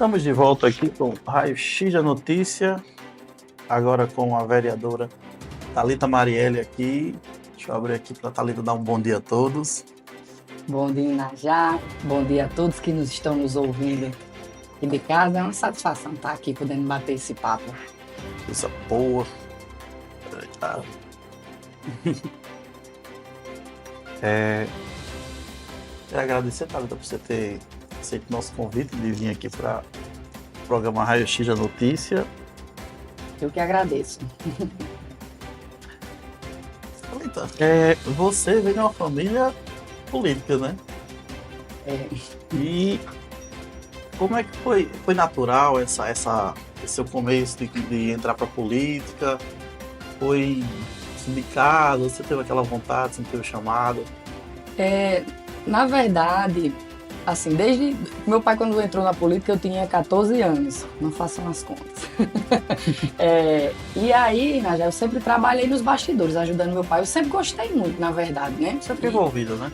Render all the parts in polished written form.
Estamos de volta aqui com o Raio X da Notícia, agora com a vereadora Thalita Marielle aqui. Deixa eu abrir aqui para a Thalita dar um bom dia a todos. Bom dia, Inajá. Bom dia a todos que estão nos ouvindo aqui de casa. É uma satisfação estar aqui podendo bater esse papo. Coisa boa. Quero agradecer, Thalita, por você ter aceito o nosso convite de vir aqui para o programa Raio X da Notícia. Eu que agradeço. Thalita, você vem de uma família política, né? E como é que foi natural esse seu começo de entrar para a política? Foi indicado? Você teve aquela vontade, sentiu o chamado? Na verdade, assim, desde meu pai, quando entrou na política, eu tinha 14 anos, não façam as contas. E aí, Najá, eu sempre trabalhei nos bastidores, ajudando meu pai. Eu sempre gostei muito, na verdade, né? Sempre envolvida, né?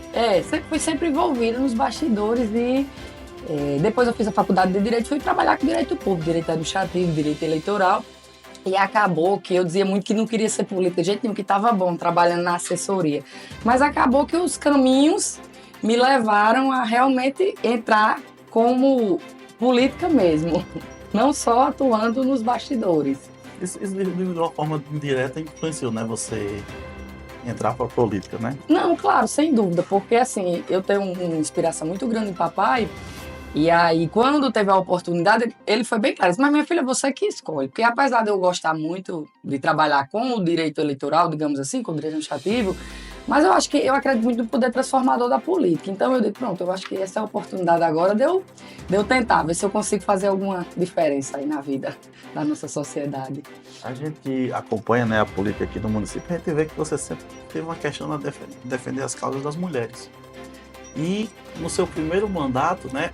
Fui sempre envolvida nos bastidores e depois eu fiz a faculdade de Direito, fui trabalhar com Direito Público, Direito Administrativo, Direito Eleitoral. E acabou que eu dizia muito que não queria ser política de jeito nenhum, que estava bom trabalhando na assessoria. Mas acabou que os caminhos me levaram a realmente entrar como política mesmo, não só atuando nos bastidores. Isso de uma forma indireta influenciou, né? Você entrar para a política, né? Não, claro, sem dúvida, porque assim, eu tenho uma inspiração muito grande em papai. E aí, quando teve a oportunidade, ele foi bem claro, mas minha filha, você que escolhe. Porque apesar de eu gostar muito de trabalhar com o direito eleitoral, digamos assim, com o direito administrativo, mas eu acredito muito no poder transformador da política. Então eu digo, pronto, eu acho que essa é a oportunidade agora de eu tentar, ver se eu consigo fazer alguma diferença aí na vida da nossa sociedade. A gente acompanha, né, a política aqui do município, a gente vê que você sempre teve uma questão de defender as causas das mulheres. E no seu primeiro mandato, né,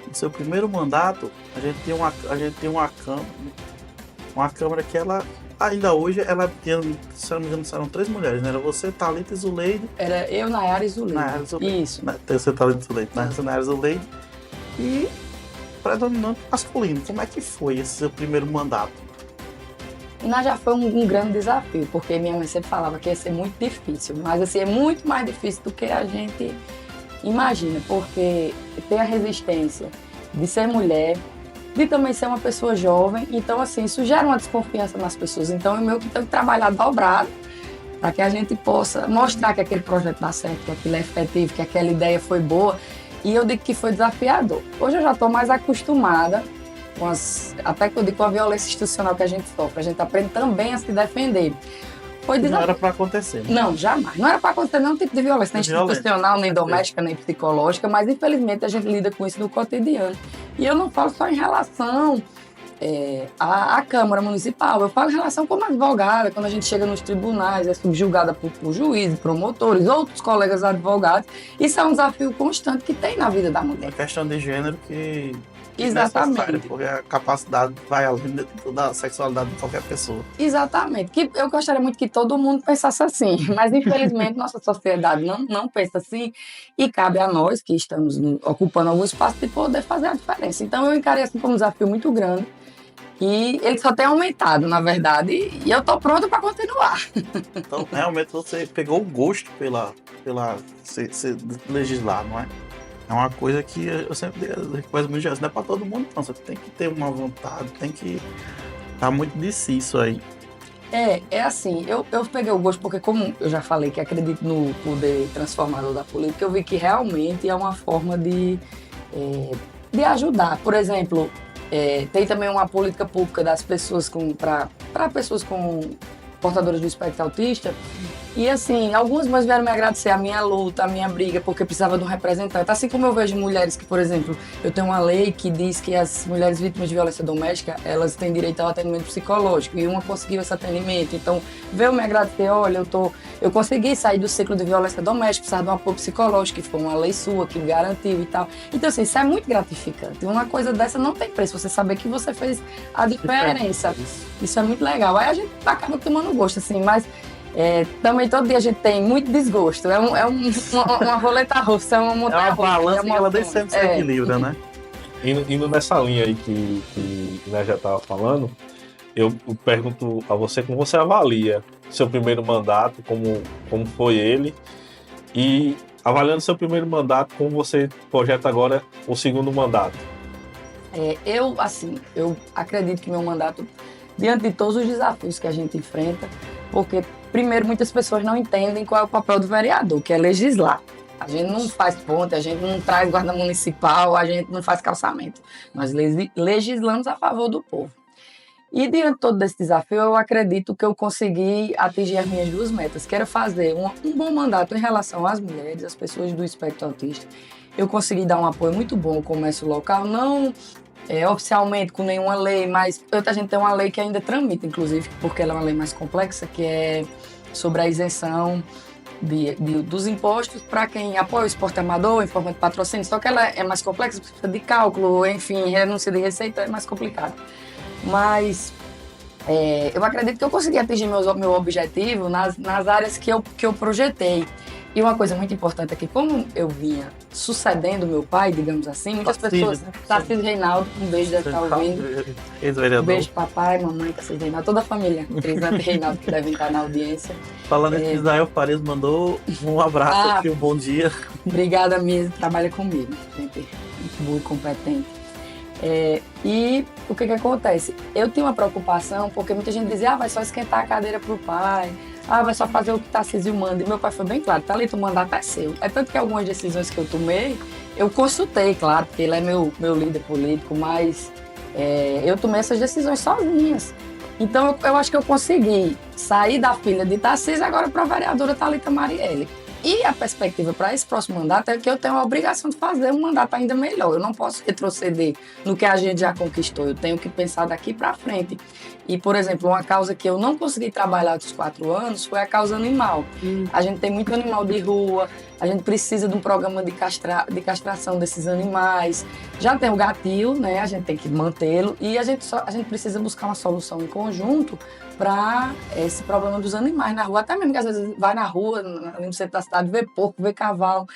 no seu primeiro mandato, a gente tem uma câmara que ela, ainda hoje, ela tinha, se não me engano, eram 3 mulheres, né? Era você, Thalita e Zuleide. Era eu, Nayara e Zuleide. Nayara e Zuleide. Isso. Tem você, Thalita e Zuleide, Nayara e Zuleide. E predominante masculino. Como é que foi esse seu primeiro mandato? Já foi um grande desafio, porque minha mãe sempre falava que ia ser muito difícil, mas assim, é muito mais difícil do que a gente imagina, porque ter a resistência de ser mulher, de também ser uma pessoa jovem, então assim, isso gera uma desconfiança nas pessoas, então eu meio que tenho que trabalhar dobrado para que a gente possa mostrar que aquele projeto dá certo, que aquilo é efetivo, que aquela ideia foi boa, e eu digo que foi desafiador. Hoje eu já estou mais acostumada até que eu digo com a violência institucional que a gente sofre, a gente aprende também a se defender. Não era para acontecer. Né? Não, jamais. Não era para acontecer nenhum tipo de violência, nem institucional, nem doméstica, nem psicológica, mas infelizmente a gente lida com isso no cotidiano. E eu não falo só em relação à Câmara Municipal, eu falo em relação como advogada, quando a gente chega nos tribunais, é subjugada por juízes, promotores, outros colegas advogados. Isso é um desafio constante que tem na vida da mulher. A questão de gênero que... Exatamente. Porque a capacidade vai além da sexualidade de qualquer pessoa. Exatamente. Que eu gostaria muito que todo mundo pensasse assim, mas infelizmente nossa sociedade não pensa assim e cabe a nós que estamos ocupando algum espaço de poder fazer a diferença. Então eu encarei assim como um desafio muito grande e ele só tem aumentado, na verdade, e eu estou pronta para continuar. Então realmente você pegou o gosto pela legislar, não é? É uma coisa que eu sempre reconheço muito, não é para todo mundo, não. Você tem que ter uma vontade, tem que estar muito de si isso aí. É assim, eu peguei o gosto porque, como eu já falei que acredito no poder transformador da política, eu vi que realmente é uma forma de ajudar. Por exemplo, tem também uma política pública das pessoas para pessoas com portadoras do espectro autista. E assim, algumas mães vieram me agradecer a minha luta, a minha briga, porque precisava de um representante. Assim como eu vejo mulheres que, por exemplo, eu tenho uma lei que diz que as mulheres vítimas de violência doméstica, elas têm direito ao atendimento psicológico, e uma conseguiu esse atendimento. Então, veio me agradecer, olha, eu consegui sair do ciclo de violência doméstica, precisava de um apoio psicológico, que foi uma lei sua que garantiu e tal. Então, assim, isso é muito gratificante. Uma coisa dessa não tem preço, você saber que você fez a diferença. Isso é muito legal. Aí a gente acaba tomando gosto, assim, mas Também todo dia a gente tem muito desgosto. Uma roleta russa, é uma montanha russa. É uma balança que ela nem sempre se equilibra, né? Indo nessa linha aí que nós já estava falando, eu pergunto a você como você avalia seu primeiro mandato, como foi ele, e avaliando seu primeiro mandato, como você projeta agora o segundo mandato. Eu acredito que meu mandato, diante de todos os desafios que a gente enfrenta, porque, primeiro, muitas pessoas não entendem qual é o papel do vereador, que é legislar. A gente não faz ponte, a gente não traz guarda municipal, a gente não faz calçamento. Nós legislamos a favor do povo. E diante de todo esse desafio, eu acredito que eu consegui atingir as minhas duas metas, que era fazer um bom mandato em relação às mulheres, às pessoas do espectro autista. Eu consegui dar um apoio muito bom ao comércio local, não oficialmente com nenhuma lei, mas a gente tem uma lei que ainda tramita, inclusive, porque ela é uma lei mais complexa, que é sobre a isenção dos impostos para quem apoia o esporte amador em forma de patrocínio, só que ela é mais complexa, precisa de cálculo, enfim, renúncia de receita é mais complicado. Mas eu acredito que eu consegui atingir meu objetivo nas áreas que eu projetei. E uma coisa muito importante é que, como eu vinha sucedendo meu pai, digamos assim, muitas pessoas... Tarcísio Reinaldo, um beijo, deve estar ouvindo. Ex-vereador. Um beijo, papai, mamãe, Tarcísio Reinaldo, toda a família. Trisante Reinaldo, que devem estar na audiência. Falando em Israel Farias, mandou um abraço aqui, um bom dia. Obrigada mesmo, trabalha comigo. Gente muito boa e competente. E o que acontece? Eu tinha uma preocupação, porque muita gente dizia, vai só esquentar a cadeira pro pai, vai só fazer o que Tarcísio manda. E meu pai foi bem claro, Thalita, o mandato é seu. É tanto que algumas decisões que eu tomei, eu consultei, claro, porque ele é meu líder político, mas eu tomei essas decisões sozinhas. Então eu acho que eu consegui sair da filha de Tarcísio agora para a vereadora Thalita Marielle. E a perspectiva para esse próximo mandato é que eu tenho a obrigação de fazer um mandato ainda melhor. Eu não posso retroceder no que a gente já conquistou. Eu tenho que pensar daqui para frente. E, por exemplo, uma causa que eu não consegui trabalhar dos 4 anos foi a causa animal. A gente tem muito animal de rua, a gente precisa de um programa de castração desses animais. Já tem o gatilho, né? A gente tem que mantê-lo. E a gente precisa buscar uma solução em conjunto para esse problema dos animais na rua. Até mesmo que às vezes vai na rua, no centro da cidade, vê porco, vê cavalo.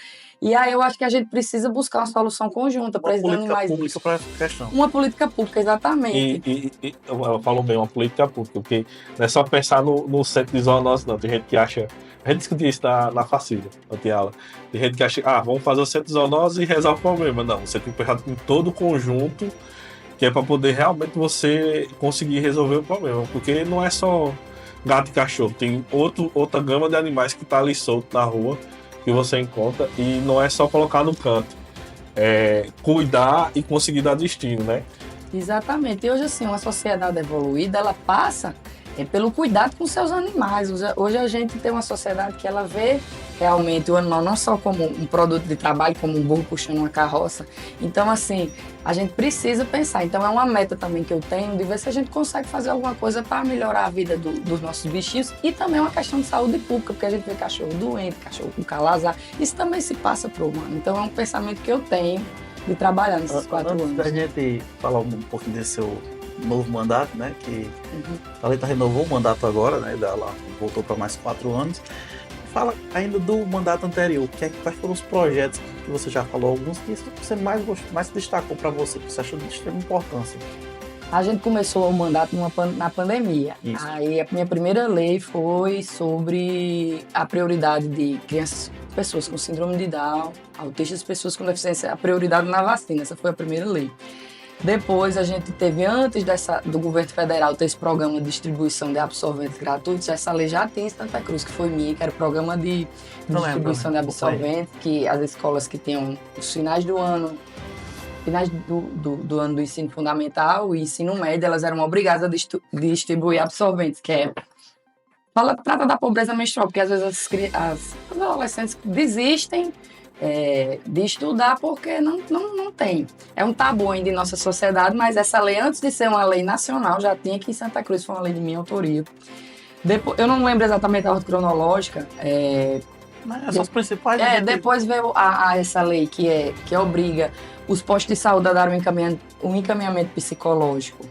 E aí eu acho que a gente precisa buscar uma solução conjunta para esses animais. Uma política pública para essa questão. Uma política pública, exatamente. E eu falo bem, uma política pública, porque não é só pensar no centro de zoonose, não. Tem gente que acha... A gente discutiu isso na Facilha, na Tiala. Tem gente que acha, vamos fazer o centro de zoonose e resolve o problema. Não, você tem que pensar em todo o conjunto, que é para poder realmente você conseguir resolver o problema. Porque não é só gato e cachorro, tem outra gama de animais que está ali solto na rua, que você encontra, e não é só colocar no canto. É cuidar e conseguir dar destino, né? Exatamente. E hoje, assim, uma sociedade evoluída, ela passa pelo cuidado com seus animais. Hoje a gente tem uma sociedade que ela vê realmente o animal não só como um produto de trabalho, como um burro puxando uma carroça. Então, assim, a gente precisa pensar. Então, é uma meta também que eu tenho de ver se a gente consegue fazer alguma coisa para melhorar a vida dos nossos bichinhos e também uma questão de saúde pública, porque a gente vê cachorro doente, cachorro com calazar. Isso também se passa para o humano. Então, é um pensamento que eu tenho de trabalhar nesses 4 anos. Antes da gente falar um pouquinho desse seu novo mandato, né? Que a Thalita renovou o mandato agora, né? Ela voltou para mais 4 anos. Fala ainda do mandato anterior. Quais foram os projetos que você já falou? Alguns que você mais se destacou para você, que você achou de extrema importância? A gente começou o mandato na pandemia. Isso. Aí a minha primeira lei foi sobre a prioridade de pessoas com síndrome de Down, autistas, pessoas com deficiência, a prioridade na vacina. Essa foi a primeira lei. Depois a gente teve, antes do governo federal ter esse programa de distribuição de absorventes gratuitos, essa lei já tinha em Santa Cruz, que foi minha, que era o programa de distribuição de absorventes, que as escolas que tinham os finais do ano do ensino fundamental e ensino médio, elas eram obrigadas a distribuir absorventes, que trata da pobreza menstrual, porque às vezes as adolescentes desistem de estudar porque não tem. É um tabu ainda em nossa sociedade, mas essa lei, antes de ser uma lei nacional, já tinha aqui em Santa Cruz, foi uma lei de minha autoria. Depois, eu não lembro exatamente a ordem cronológica. Mas são as principais. Depois veio essa lei que obriga os postos de saúde a dar um encaminhamento psicológico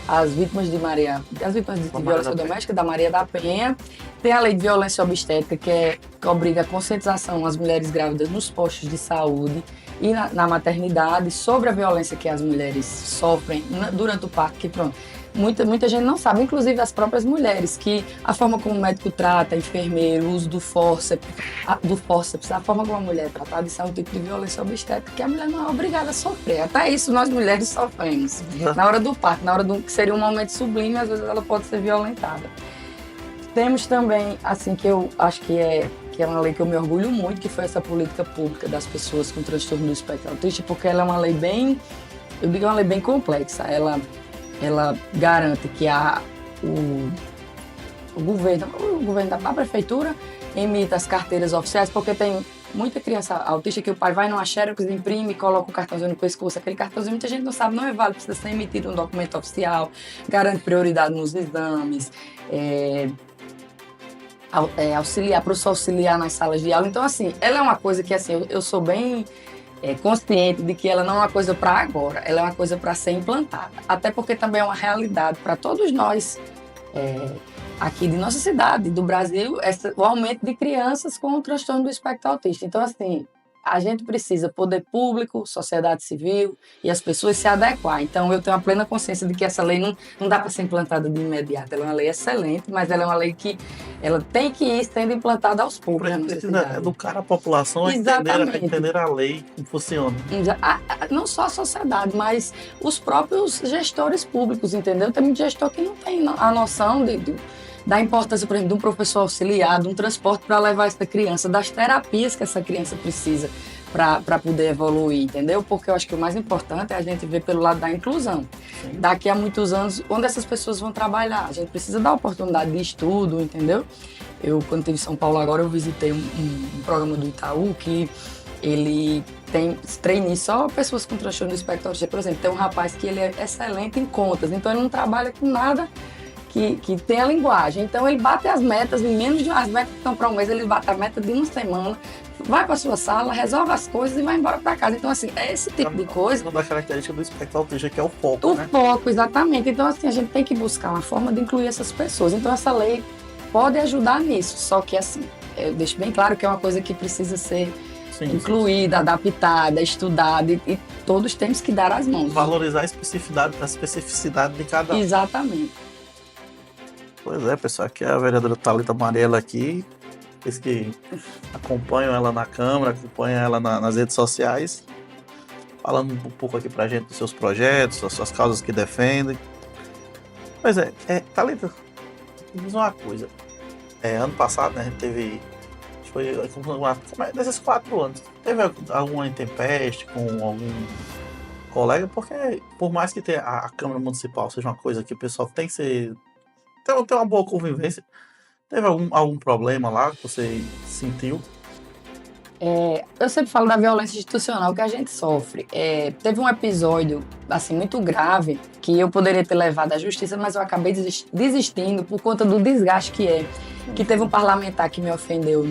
as vítimas de violência doméstica, da Maria da Penha. Tem a lei de violência obstétrica, que obriga a conscientização às mulheres grávidas nos postos de saúde e na maternidade sobre a violência que as mulheres sofrem durante o parto, que pronto. Muita gente não sabe, inclusive as próprias mulheres, que a forma como o médico trata, enfermeiro, o uso do fórceps, a forma como a mulher é tratada, isso é um tipo de violência obstétrica que a mulher não é obrigada a sofrer. Até isso nós mulheres sofremos. Na hora do parto, que seria um momento sublime, às vezes ela pode ser violentada. Temos também, assim, que eu acho que é uma lei que eu me orgulho muito, que foi essa política pública das pessoas com transtorno do espectro autista, porque ela é uma lei bem complexa. Ela garante que o governo da prefeitura emita as carteiras oficiais, porque tem muita criança autista que o pai vai numa xerox, imprime, coloca o cartãozinho no pescoço. Aquele cartãozinho, muita gente não sabe, não é válido, precisa ser emitido um documento oficial, garante prioridade nos exames, professor auxiliar nas salas de aula. Então, assim, ela é uma coisa que, assim, eu sou bem consciente de que ela não é uma coisa para agora, ela é uma coisa para ser implantada. Até porque também é uma realidade para todos nós aqui de nossa cidade, do Brasil, o aumento de crianças com o transtorno do espectro autista. Então, assim, a gente precisa, poder público, sociedade civil e as pessoas se adequar. Então, eu tenho a plena consciência de que essa lei não dá para ser implantada de imediato. Ela é uma lei excelente, mas ela é uma lei que ela tem que ir sendo implantada aos poucos. Precisa educar a população a entender a lei, como funciona. Não só a sociedade, mas os próprios gestores públicos, entendeu? Tem muito gestor que não tem a noção da importância, por exemplo, de um professor auxiliar, de um transporte para levar essa criança, das terapias que essa criança precisa para poder evoluir, entendeu? Porque eu acho que o mais importante é a gente ver pelo lado da inclusão. Sim. Daqui a muitos anos, onde essas pessoas vão trabalhar? A gente precisa dar oportunidade de estudo, entendeu? Quando estive em São Paulo agora, eu visitei um programa do Itaú que ele tem trainee só pessoas com transtorno do espectro autista. Por exemplo, tem um rapaz que ele é excelente em contas, então ele não trabalha com nada que tem a linguagem. Então ele bate as metas, em menos de as metas que estão para um mês, ele bate a meta de uma semana, vai para sua sala, resolve as coisas e vai embora para casa. Então, assim, é esse tipo de coisa. Uma das características do espectro autista, que é o foco, O foco, exatamente. Então, assim, a gente tem que buscar uma forma de incluir essas pessoas. Então, essa lei pode ajudar nisso. Só que, assim, eu deixo bem claro que é uma coisa que precisa ser incluída, adaptada, estudada, e todos temos que dar as mãos. Valorizar a especificidade de cada um. Exatamente. Pois é, pessoal, aqui é a vereadora Thalita Mariela aqui, vocês que acompanham ela na Câmara, acompanham ela nas redes sociais, falando um pouco aqui pra gente dos seus projetos, das suas causas que defendem. Pois é, Thalita, me diz uma coisa, ano passado, né, a gente teve, nesses 4 anos, teve alguma intempeste com algum colega? Porque por mais que a Câmara Municipal seja uma coisa que o pessoal tem uma boa convivência, teve algum problema lá que você sentiu? Eu sempre falo da violência institucional que a gente sofre. Teve um episódio assim, muito grave que eu poderia ter levado à justiça, mas eu acabei desistindo por conta do desgaste que teve um parlamentar que me ofendeu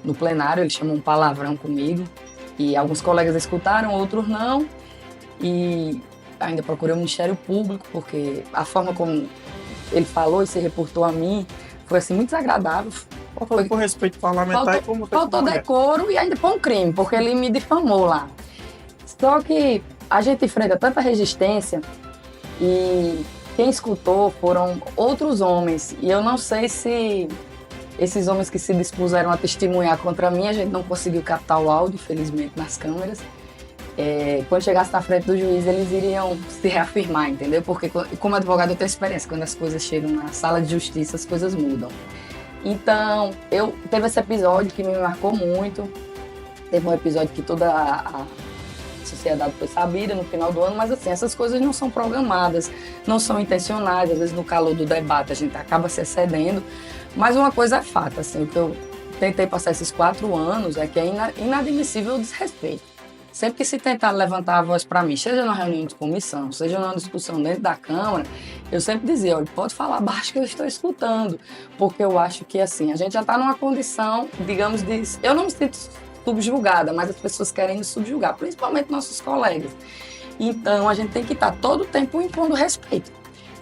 no plenário, ele chamou um palavrão comigo e alguns colegas escutaram, outros não, e ainda procurei o Ministério Público porque a forma como ele falou e se reportou a mim foi assim muito desagradável. Foi por respeito parlamentar e como faltou decoro e ainda foi um crime, porque ele me difamou lá. Só que a gente enfrenta tanta resistência e quem escutou foram outros homens. E eu não sei se esses homens que se dispuseram a testemunhar contra mim, a gente não conseguiu captar o áudio, infelizmente, nas câmeras. Quando chegasse na frente do juiz, eles iriam se reafirmar, entendeu? Porque como advogado eu tenho experiência, quando as coisas chegam na sala de justiça, as coisas mudam. Então, teve esse episódio que me marcou muito, teve um episódio que toda a sociedade foi sabida no final do ano, mas assim, essas coisas não são programadas, não são intencionais, às vezes no calor do debate a gente acaba se excedendo, mas uma coisa é fato, assim, o que eu tentei passar esses 4 anos é que é inadmissível o desrespeito. Sempre que se tentar levantar a voz para mim, seja na reunião de comissão, seja numa discussão dentro da Câmara, eu sempre dizia, olha, pode falar baixo que eu estou escutando, porque eu acho que assim, a gente já está numa condição, digamos, eu não me sinto subjugada, mas as pessoas querem nos subjugar, principalmente nossos colegas. Então, a gente tem que estar todo o tempo impondo respeito.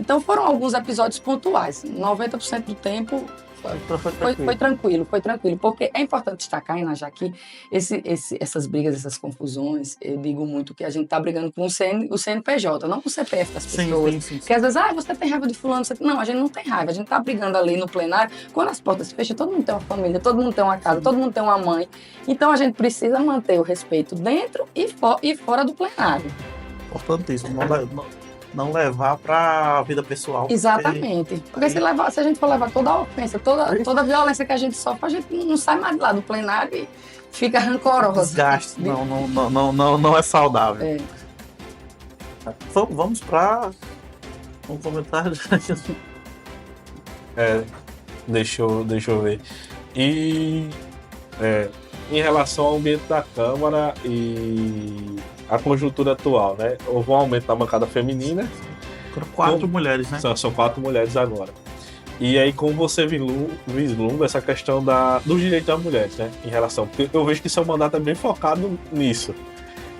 Então foram alguns episódios pontuais. 90% do tempo foi tranquilo, porque é importante destacar, Inajá, que essas brigas, essas confusões, eu digo muito que a gente está brigando com o CNPJ, não com o CPF das pessoas. Sim. Porque às vezes, você tem raiva de fulano, não, a gente não tem raiva, a gente está brigando ali no plenário, quando as portas se fecham, todo mundo tem uma família, todo mundo tem uma casa, todo mundo tem uma mãe, então a gente precisa manter o respeito dentro e fora do plenário. Importantíssimo, não levar para a vida pessoal. Exatamente. Porque se a gente for levar toda a ofensa, toda a violência que a gente sofre, a gente não sai mais de lá do plenário e fica rancorosa. Desgaste, não é saudável. É. Vamos para um comentário. Deixa eu ver. E em relação ao ambiente da Câmara e a conjuntura atual, né? Houve um aumento da bancada feminina. Foram 4 mulheres, né? São 4 mulheres agora. E aí, como você vislumbra essa questão dos direitos das mulheres, né? Em relação. Porque eu vejo que seu mandato é bem focado nisso.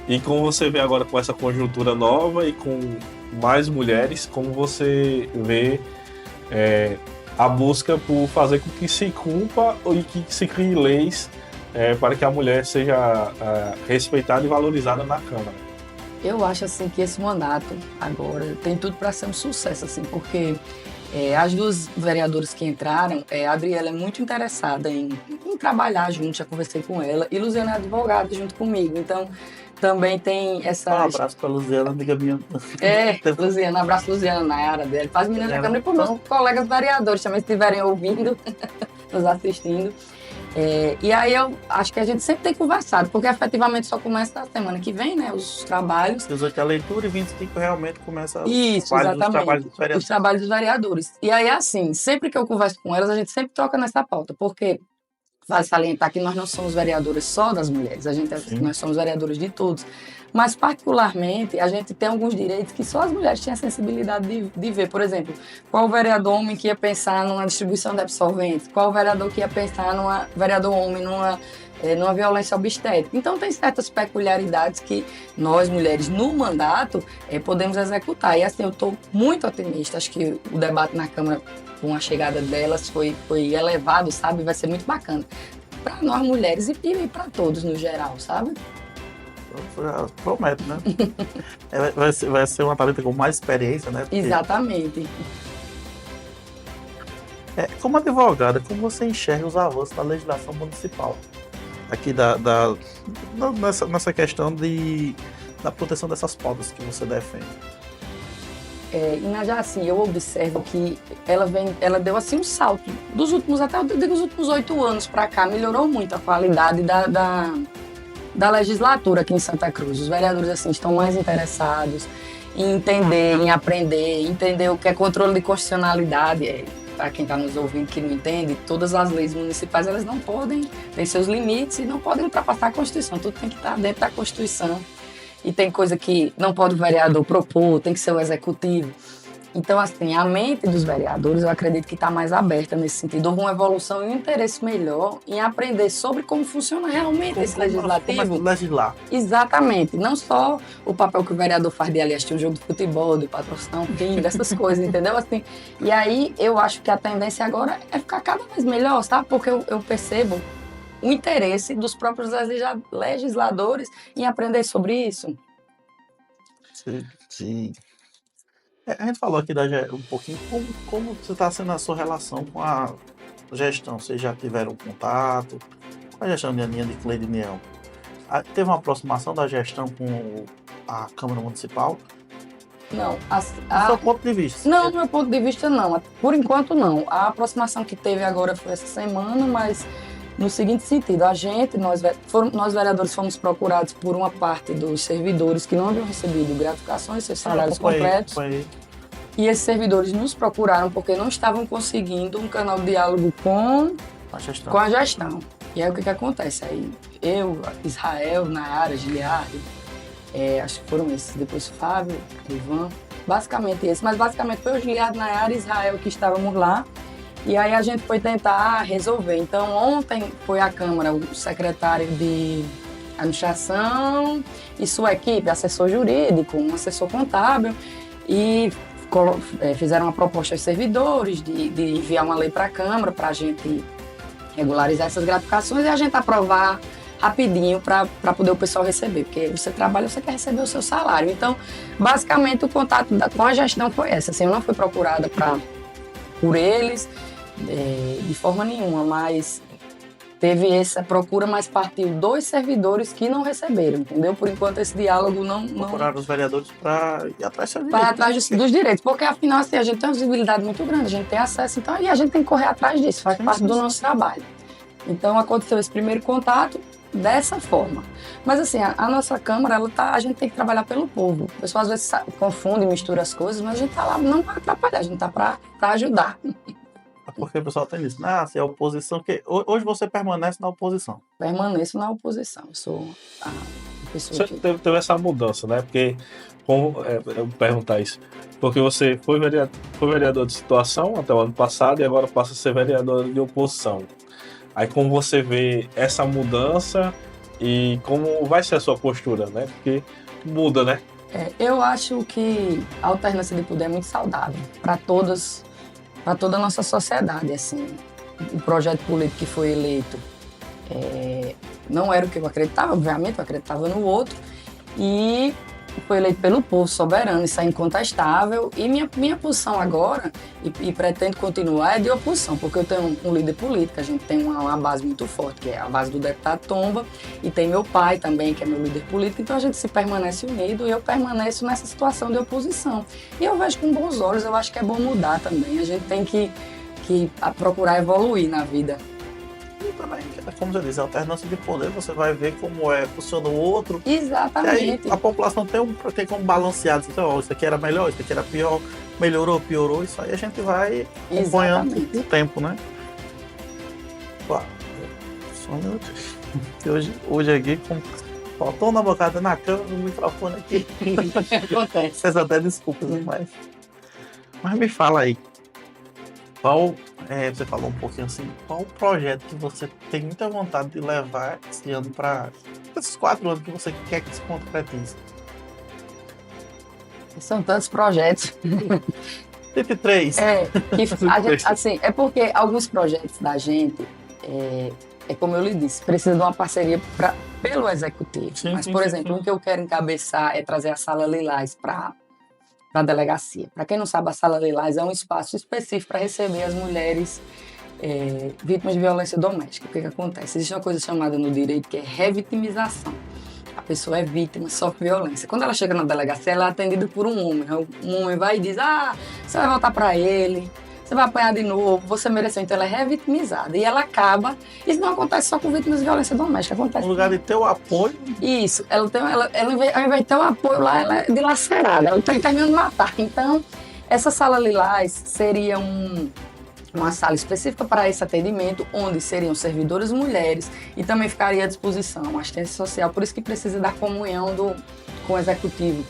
E como você vê agora com essa conjuntura nova e com mais mulheres, como você vê a busca por fazer com que se cumpra e que se crie leis para que a mulher seja respeitada e valorizada na Câmara. Eu acho assim que esse mandato agora tem tudo para ser um sucesso, assim, porque as duas vereadoras que entraram, a Adriela é muito interessada em trabalhar junto, já conversei com ela, e Luziana é advogada junto comigo, então também tem essa... Um abraço para Luziana, amiga minha. Luziana, um abraço Luziana na área dela, faz menina da Câmara e para os meus colegas vereadores também, se estiverem ouvindo, nos assistindo. E aí eu acho que a gente sempre tem conversado, porque efetivamente só começa a semana que vem, né, os trabalhos. 18 é a leitura e 25 realmente começa Isso, exatamente, os trabalhos dos vereadores. E aí, assim, sempre que eu converso com elas, a gente sempre toca nessa pauta, porque vale salientar que nós não somos vereadores só das mulheres, nós somos vereadores de todos. Mas, particularmente, a gente tem alguns direitos que só as mulheres têm a sensibilidade de ver. Por exemplo, qual o vereador homem que ia pensar numa distribuição de absorventes? Qual o vereador que ia pensar vereador homem numa violência obstétrica? Então, tem certas peculiaridades que nós, mulheres, no mandato, podemos executar. E, assim, eu estou muito otimista. Acho que o debate na Câmara, com a chegada delas, foi elevado, sabe? Vai ser muito bacana para nós, mulheres, e para todos, no geral, sabe? Prometo, né? Vai ser uma talenta com mais experiência, né? Exatamente. Como advogada, como você enxerga os avanços da legislação municipal? Aqui nessa questão da proteção dessas pautas que você defende. Inajá, assim, eu observo que ela deu assim um salto dos últimos 8 anos para cá, melhorou muito a qualidade da legislatura aqui em Santa Cruz. Os vereadores assim estão mais interessados em entender, em aprender, entender o que é controle de constitucionalidade. Para quem está nos ouvindo que não entende, todas as leis municipais elas não podem, têm seus limites e não podem ultrapassar a Constituição. Tudo tem que estar dentro da Constituição. E tem coisa que não pode o vereador propor, tem que ser o executivo. Então, assim, a mente dos vereadores, eu acredito que está mais aberta nesse sentido. Houve uma evolução e um interesse melhor em aprender sobre como funciona realmente esse legislativo. Como legislar. Exatamente. Não só o papel que o vereador faz de ali assistir um jogo de futebol, de patrocinar um time, dessas coisas, entendeu? Assim, e aí, eu acho que a tendência agora é ficar cada vez melhor, sabe? Porque eu percebo o interesse dos próprios legisladores em aprender sobre isso. Sim. A gente falou aqui um pouquinho como você está sendo a sua relação com a gestão. Vocês já tiveram contato com a gestão de Aninha de Cleidiniel? Teve uma aproximação da gestão com a Câmara Municipal? Não. Do seu ponto de vista? Não, do meu ponto de vista, não. Por enquanto, não. A aproximação que teve agora foi essa semana, mas no seguinte sentido, nós vereadores fomos procurados por uma parte dos servidores que não haviam recebido gratificações, seus salários completos. E esses servidores nos procuraram porque não estavam conseguindo um canal de diálogo com a gestão. E aí o que acontece? Aí eu, Israel, Nayara, Giliardi, acho que foram esses, depois Fábio, Ivan, basicamente esses. Mas basicamente foi o Giliardi, Nayara e Israel que estávamos lá. E aí a gente foi tentar resolver. Então, ontem foi à Câmara o secretário de administração e sua equipe, assessor jurídico, um assessor contábil, e fizeram uma proposta aos servidores de enviar uma lei para a Câmara para a gente regularizar essas gratificações e a gente aprovar rapidinho para poder o pessoal receber, porque você trabalha, você quer receber o seu salário. Então, basicamente, o contato com a gestão foi essa. Assim, eu não fui procurada por eles de forma nenhuma, mas teve essa procura, mas partiu dos servidores que não receberam, entendeu? Por enquanto, esse diálogo não Procuraram os vereadores para ir atrás dos vai direitos, atrás né? dos direitos, porque afinal assim, a gente tem uma visibilidade muito grande, a gente tem acesso, então, e a gente tem que correr atrás disso, faz parte do nosso trabalho. Então aconteceu esse primeiro contato dessa forma. Mas assim, a nossa Câmara, a gente tem que trabalhar pelo povo. O pessoal às vezes confunde, mistura as coisas, mas a gente está lá não para atrapalhar, a gente está para ajudar. Porque o pessoal tem isso, se é oposição, porque hoje você permanece na oposição. Permaneço na oposição, eu sou a pessoa Você teve essa mudança, né? Porque, eu vou perguntar isso, porque você foi vereador de situação até o ano passado e agora passa a ser vereador de oposição. Aí como você vê essa mudança e como vai ser a sua postura, né? Porque muda, né? Eu acho que a alternância de poder é muito saudável para toda a nossa sociedade. Assim, o projeto político que foi eleito não era o que eu acreditava, obviamente, eu acreditava no outro, e foi eleito pelo povo, soberano, isso é incontestável, e minha posição agora, e pretendo continuar, é de oposição, porque eu tenho um líder político, a gente tem uma base muito forte, que é a base do deputado Tomba, e tem meu pai também, que é meu líder político, então a gente se permanece unido, e eu permaneço nessa situação de oposição. E eu vejo com bons olhos, eu acho que é bom mudar também, a gente tem que procurar evoluir na vida. E também, como você disse, a alternância de poder, você vai ver como funciona o outro. Exatamente. E aí a população tem como balancear, dizer, isso aqui era melhor, isso aqui era pior, melhorou, piorou, isso aí a gente vai acompanhando o tempo, né? Uau, só um minuto. Hoje aqui, faltou uma bocada na câmera, no microfone aqui. Acontece. Vocês até desculpas, mas me fala aí. Você falou um pouquinho assim, qual o projeto que você tem muita vontade de levar esse ano para esses 4 anos que você quer que se concretize? São tantos projetos. 33. Assim, é porque alguns projetos da gente, como eu lhe disse, precisa de uma parceria pelo executivo. Mas, por exemplo, um que eu quero encabeçar é trazer a Sala Lilás para a delegacia. Para quem não sabe, a Sala Lilás é um espaço específico para receber as mulheres vítimas de violência doméstica. O que acontece? Existe uma coisa chamada no direito que é revitimização. A pessoa é vítima, sofre violência. Quando ela chega na delegacia, ela é atendida por um homem. Um homem vai e diz, você vai voltar para ele, você vai apanhar de novo, você mereceu. Então ela é revitimizada. E ela acaba... Isso não acontece só com vítimas de violência doméstica, acontece... No lugar de ter o apoio... Isso. Ela ao invés de ter o apoio lá, ela é dilacerada. Ela está terminando de matar. Então, essa Sala Lilás seria uma sala específica para esse atendimento, onde seriam servidoras mulheres e também ficaria à disposição uma assistência social. Por isso que precisa da comunhão com o executivo.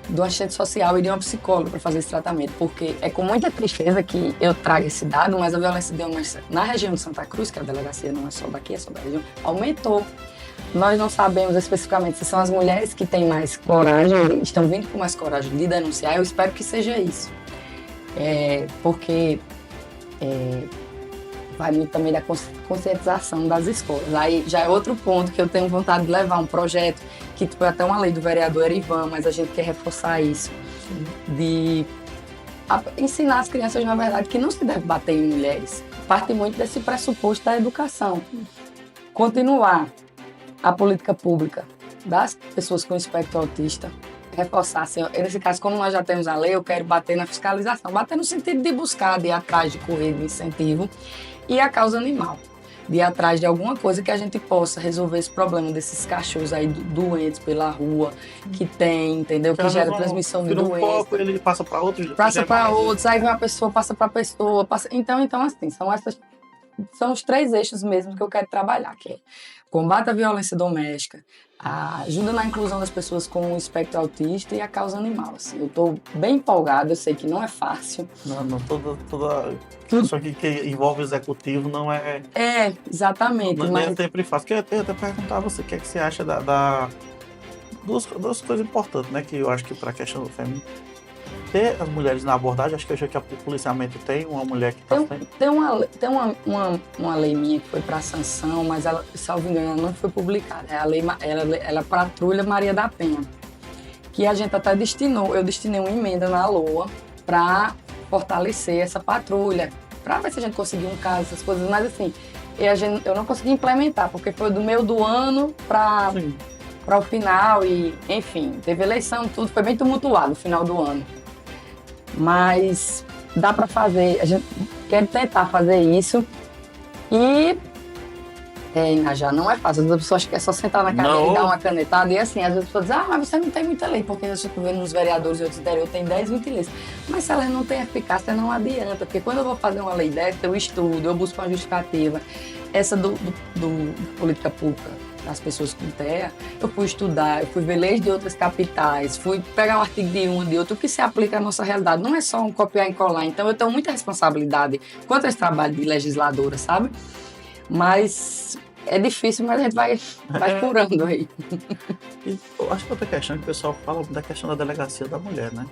Do assistente social e de uma psicóloga para fazer esse tratamento, porque é com muita tristeza que eu trago esse dado, mas a violência doméstica na região de Santa Cruz, que a delegacia não é só daqui, é só da região, aumentou. Nós não sabemos especificamente se são as mulheres que têm mais coragem, estão vindo com mais coragem de denunciar, eu espero que seja isso. Porque vai muito também da conscientização das escolas. Aí já é outro ponto que eu tenho vontade de levar, um projeto que foi até uma lei do vereador Erivan, mas a gente quer reforçar isso, de ensinar as crianças, na verdade, que não se deve bater em mulheres. Parte muito desse pressuposto da educação. Continuar a política pública das pessoas com espectro autista, reforçar, assim, nesse caso, como nós já temos a lei, eu quero bater na fiscalização, bater no sentido de buscar, de ir atrás, de correr, de incentivo, e a causa animal, de ir atrás de alguma coisa que a gente possa resolver esse problema desses cachorros aí doentes pela rua, que tem, entendeu? Que gera transmissão de doença. Pouco, ele passa para outros. Passa para outros, aí vem uma pessoa, passa para pessoa, Então, assim, são os 3 eixos mesmo que eu quero trabalhar, que é combate à violência doméstica, a ajuda na inclusão das pessoas com o espectro autista e a causa animal. Assim, eu estou bem empolgada, eu sei que não é fácil. Não tudo isso aqui que envolve o executivo não é... Exatamente. Não é sempre fácil. Eu ia até perguntar a você, o que é que você acha duas coisas importantes, né? Que eu acho que para a questão do feminismo, ter as mulheres na abordagem. Acho que hoje aqui o policiamento tem uma mulher que está Tem uma lei minha que foi para sanção, mas ela, salvo engano, ela não foi publicada. É a lei, ela Patrulha Maria da Penha, que a gente até eu destinei uma emenda na LOA para fortalecer essa patrulha, para ver se a gente conseguia um caso, essas coisas, mas assim, eu não consegui implementar, porque foi do meio do ano para o final e, enfim, teve eleição, tudo, foi bem tumultuado no final do ano. Mas dá para fazer, a gente quer tentar fazer isso e já não é fácil. As pessoas acham que é só sentar na cadeira e dar uma canetada e assim, às vezes as pessoas dizem, mas você não tem muita lei, porque eu estou vendo nos vereadores e outros interior tem 10, 20 leis. Mas se elas não têm eficácia, não adianta, porque quando eu vou fazer uma lei dessa, eu estudo, eu busco uma justificativa. Essa do política pública das pessoas com terra, eu fui estudar, eu fui ver leis de outras capitais, fui pegar um artigo de um, de outro, o que se aplica à nossa realidade. Não é só um copiar e colar. Então eu tenho muita responsabilidade quanto a esse trabalho de legisladora, sabe? Mas é difícil, mas a gente vai curando aí. E eu acho que outra questão que o pessoal fala da questão da delegacia da mulher, né?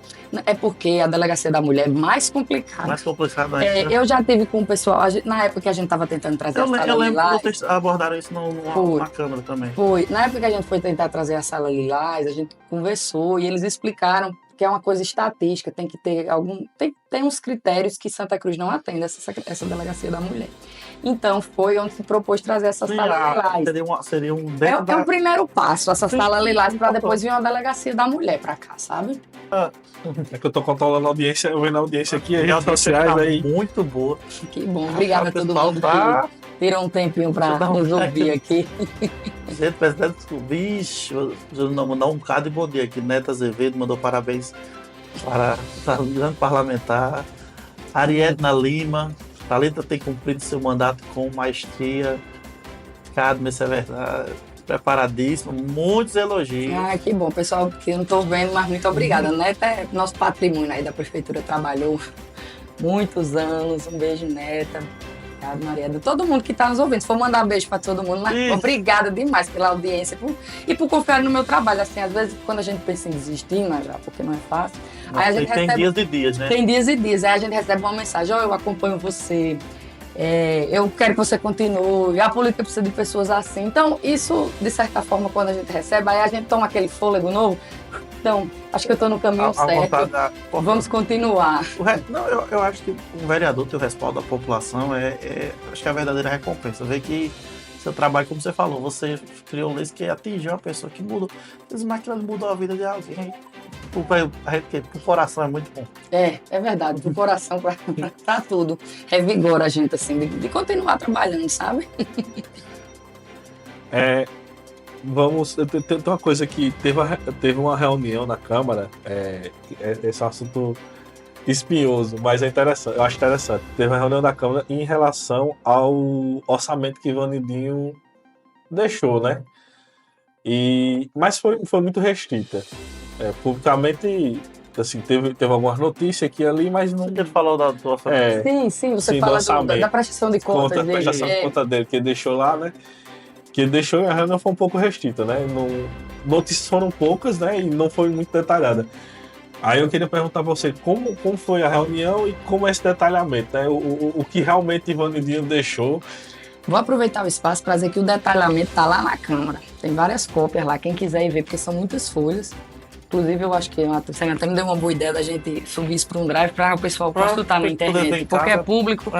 É porque a delegacia da mulher é mais complicada. Mais complicada ainda. Eu já tive com o pessoal, na época que a gente estava tentando trazer a sala Eu lembro lilás. que vocês abordaram isso na Câmara também. Foi. Na época que a gente foi tentar trazer a sala lilás, a gente conversou e eles explicaram que é uma coisa estatística, tem que ter tem uns critérios que Santa Cruz não atende, essa delegacia da mulher. Então, foi onde se propôs trazer essa sala lilás. Seria um é o primeiro passo, essa sala lilás, para depois vir uma delegacia da mulher para cá, sabe? É que eu tô controlando a audiência, eu vendo a audiência aqui, as redes sociais aí. Muito boa. Que bom, obrigada a todo mundo que tirou um tempinho para nos ouvir aqui. Gente, presidente, bicho, eu não mandar um bocado de bom dia aqui. Neto Azevedo mandou parabéns para o grande parlamentar. Ariadna Lima, Thalita tem cumprido seu mandato com maestria. Cadme, isso é verdade. Preparadíssimo, muitos elogios. Que bom, pessoal, que eu não estou vendo, mas muito obrigada. Neta é nosso patrimônio aí da prefeitura, trabalhou muitos anos. Um beijo, Neta. Obrigada, Maria. Todo mundo que está nos ouvindo. Se for mandar um beijo para todo mundo, mas obrigada demais pela audiência e por confiar no meu trabalho. Assim, às vezes, quando a gente pensa em desistir, porque não é fácil. Aí a gente tem dias e dias, né? Tem dias e dias. Aí a gente recebe uma mensagem: eu acompanho você. Eu quero que você continue, a política precisa de pessoas assim. Então, isso, de certa forma, quando a gente recebe, aí a gente toma aquele fôlego novo. Então, acho que eu estou no caminho certo. Vamos continuar. Eu acho que o vereador ter o respaldo da população acho que é a verdadeira recompensa. Ver que seu trabalho, como você falou, você criou leis que atingiu uma pessoa que mudou. As máquinas mudou a vida de alguém. Pro coração é muito bom. É verdade, pro coração, pra tudo. Revigora a gente, assim, de continuar trabalhando, sabe? Tem uma coisa que teve uma reunião na Câmara, esse assunto espinhoso, mas é interessante, eu acho interessante. Teve uma reunião da Câmara em relação ao orçamento que Ivanildinho deixou, né? Mas foi muito restrita. Publicamente, assim, teve algumas notícias aqui e ali, mas não... Você falou do orçamento? Sim, você fala da prestação de contas dele. Prestação de conta dele, que ele deixou lá, né? Que ele deixou, a reunião foi um pouco restrita, né? Notícias foram poucas, né? E não foi muito detalhada. Aí eu queria perguntar pra você como foi a reunião e como é esse detalhamento, né? O que realmente Ivanildinho deixou. Vou aproveitar o espaço para dizer que o detalhamento está lá na Câmara. Tem várias cópias lá, quem quiser ir ver, porque são muitas folhas. Inclusive, eu acho que você até me deu uma boa ideia da gente subir isso para um drive para o pessoal consultar na internet, porque é público.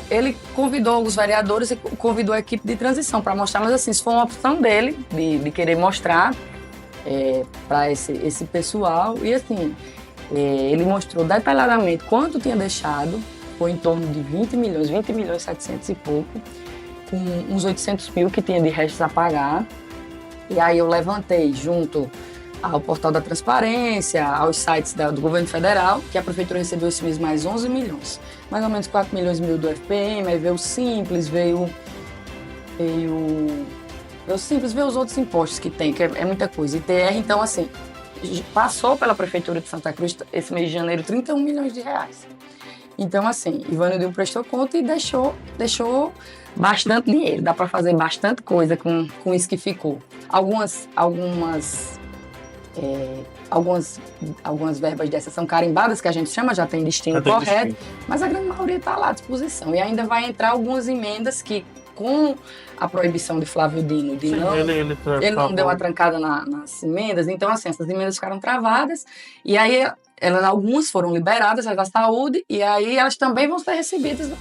Ele convidou os vereadores e convidou a equipe de transição para mostrar, mas assim, isso foi uma opção dele, de querer mostrar para esse pessoal. E assim, ele mostrou detalhadamente quanto tinha deixado, foi em torno de 20 milhões 700 e pouco, com uns 800 mil que tinha de restos a pagar. E aí eu levantei junto ao portal da transparência, aos sites do governo federal, que a prefeitura recebeu esse mês mais 11 milhões. Mais ou menos 4 milhões e meio do FPM, aí veio o Simples, veio o Simples, veio os outros impostos que tem, que é muita coisa. ITR, então assim, passou pela prefeitura de Santa Cruz esse mês de janeiro 31 milhões de reais. Então assim, Ivanildinho prestou conta e deixou bastante dinheiro, dá para fazer bastante coisa com isso que ficou. Algumas algumas verbas dessas são carimbadas, que a gente chama, já tem destino Já tem correto, destino. mas a grande maioria está lá à disposição. E ainda vai entrar algumas emendas que, com a proibição de Flávio Dino de Sim, não... Ele não deu uma trancada nas emendas, então assim, essas emendas ficaram travadas, e aí algumas foram liberadas, as da saúde, e aí elas também vão ser recebidas